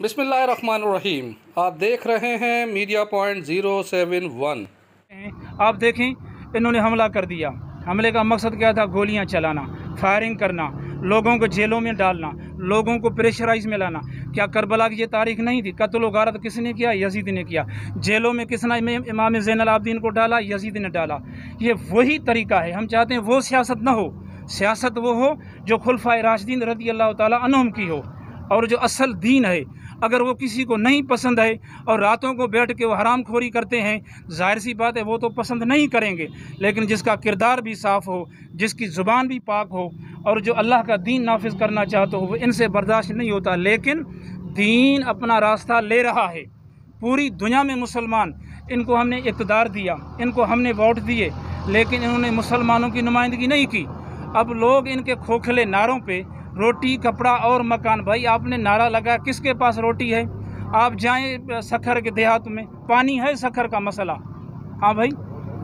बिस्मिल्लाहिर्रहमानिर्रहीम। आप देख रहे हैं मीडिया पॉइंट 071। आप देखें, इन्होंने हमला कर दिया। हमले का मकसद क्या था? गोलियां चलाना, फायरिंग करना, लोगों को जेलों में डालना, लोगों को प्रेशराइज में लाना। क्या करबला की ये तारीख नहीं थी? कत्ल गारत किसने किया? यजीद ने किया। जेलों में किसने इमाम ज़ैनुल आबिदीन को डाला? यजीद ने डाला। ये वही तरीका है। हम चाहते हैं वो सियासत ना हो, सियासत वो हो जो खुलफाए राशिदीन रज़ी अल्लाह ताला अन्हुम की हो, और जो असल दीन है। अगर वो किसी को नहीं पसंद है और रातों को बैठ के वो हराम खोरी करते हैं, जाहिर सी बात है वो तो पसंद नहीं करेंगे। लेकिन जिसका किरदार भी साफ़ हो, जिसकी ज़ुबान भी पाक हो, और जो अल्लाह का दीन नाफिज करना चाहते हो, वो इनसे बर्दाश्त नहीं होता। लेकिन दीन अपना रास्ता ले रहा है। पूरी दुनिया में मुसलमान, इनको हमने इक़्तिदार दिया, इनको हमने वोट दिए, लेकिन इन्होंने मुसलमानों की नुमाइंदगी नहीं की। अब लोग इनके खोखले नारों पे रोटी, कपड़ा और मकान। भाई आपने नारा लगा, किसके पास रोटी है? आप जाएं सखर के देहात में, पानी है सखर का मसला। हाँ भाई,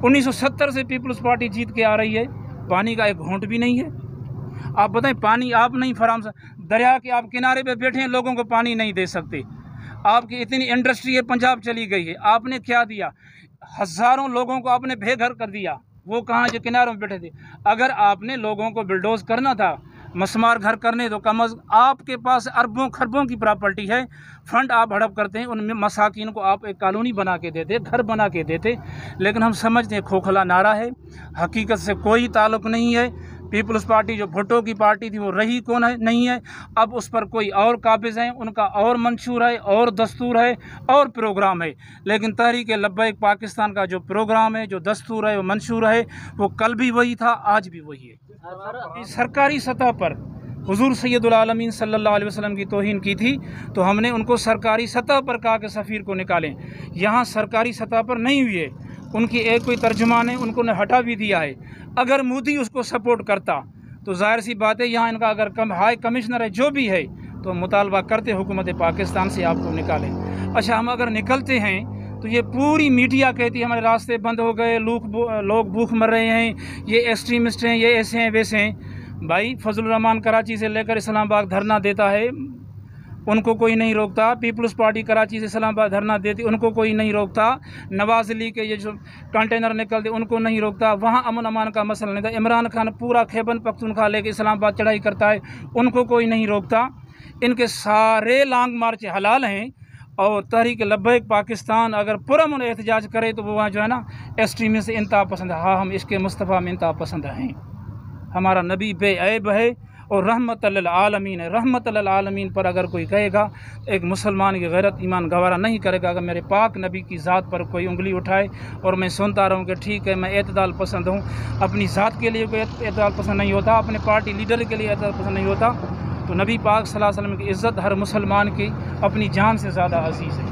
1970 से पीपल्स पार्टी जीत के आ रही है, पानी का एक घूंट भी नहीं है। आप बताएं, पानी आप नहीं फराम, दरिया के आप किनारे पे बैठे हैं, लोगों को पानी नहीं दे सकते। आपकी इतनी इंडस्ट्री है, पंजाब चली गई है, आपने क्या दिया? हज़ारों लोगों को आपने बेघर कर दिया। वो कहाँ जो किनारों में बैठे थे। अगर आपने लोगों को बिल्डोज करना था, मसमार घर करने, तो कम अज़ आपके पास अरबों खरबों की प्रॉपर्टी है, फंड आप हड़प करते हैं, उनमें मसाकिन को आप एक कॉलोनी बना के देते, घर बना के देते। लेकिन हम समझते हैं खोखला नारा है, हकीकत से कोई ताल्लुक़ नहीं है। पीपल्स पार्टी जो भुट्टो की पार्टी थी वो रही कौन है? नहीं है। अब उस पर कोई और काबिज़ है, उनका और मंशूर है, और दस्तूर है, और प्रोग्राम है। लेकिन तहरीक लब्बैक पाकिस्तान का जो प्रोग्राम है, जो दस्तूर है, वो मंशूर है, वो कल भी वही था, आज भी वही है। सरकारी सतह पर हुजूर सैयदुल आलमीन सल्लल्लाहु अलैहि वसल्लम की तौहीन की थी, तो हमने उनको सरकारी सतह पर कहा कि सफ़ीर को निकालें। यहाँ सरकारी सतह पर नहीं हुई है। उनकी एक कोई तर्जुमान है, उनको ने हटा भी दिया है। अगर मोदी उसको सपोर्ट करता तो जाहिर सी बात है, यहाँ इनका अगर हाई कमिश्नर है, जो भी है, तो मुतालबा करते हुकूमत पाकिस्तान से आपको निकालें। अच्छा, हम अगर निकलते हैं तो ये पूरी मीडिया कहती है हमारे रास्ते बंद हो गए, लोग भूख मर रहे हैं, ये एक्सट्रीमिस्ट हैं, ये ऐसे हैं वैसे हैं। भाई फजलुर रहमान कराची से लेकर इस्लामाबाद धरना देता है, उनको कोई नहीं रोकता। पीपल्स पार्टी कराची से इस्लामाबाद धरना देती, उनको कोई नहीं रोकता। नवाज अली के ये जो कंटेनर निकलते, उनको नहीं रोकता। वहाँ अमन अमान का मसला नहीं था। इमरान खान पूरा खैबर पख्तूनख्वा लेके इस्लामाबाद चढ़ाई करता है, उनको कोई नहीं रोकता। इनके सारे लॉन्ग मार्च हलाल हैं। और तहरीक लब्बैक पाकिस्तान अगर पुरअमन एहतजाज करे तो वो वहाँ जो है ना एक्सट्रीमिस्ट से इंतहा पसंद है। हाँ, हम इसके मुस्तफ़ा में इंतहा पसंद हैं। हमारा नबी बेऐब है और रहमतल आलमीन है। रहमतल आलमीन पर अगर कोई कहेगा, एक मुसलमान की गैरत ईमान गवारा नहीं करेगा। अगर मेरे पाक नबी की ज़ात पर कोई उंगली उठाए, और मैं सुनता रहूँ कि ठीक है मैं एतदाल पसंद हूँ, अपनी ज़ात के लिए कोई एतदाल पसंद नहीं होता, अपने पार्टी लीडर के लिए एतदाल पसंद नहीं होता, तो नबी पाक सल्लल्लाहु अलैहि वसल्लम की इज़्ज़त हर मुसलमान की अपनी जान से ज़्यादा अजीज़ है।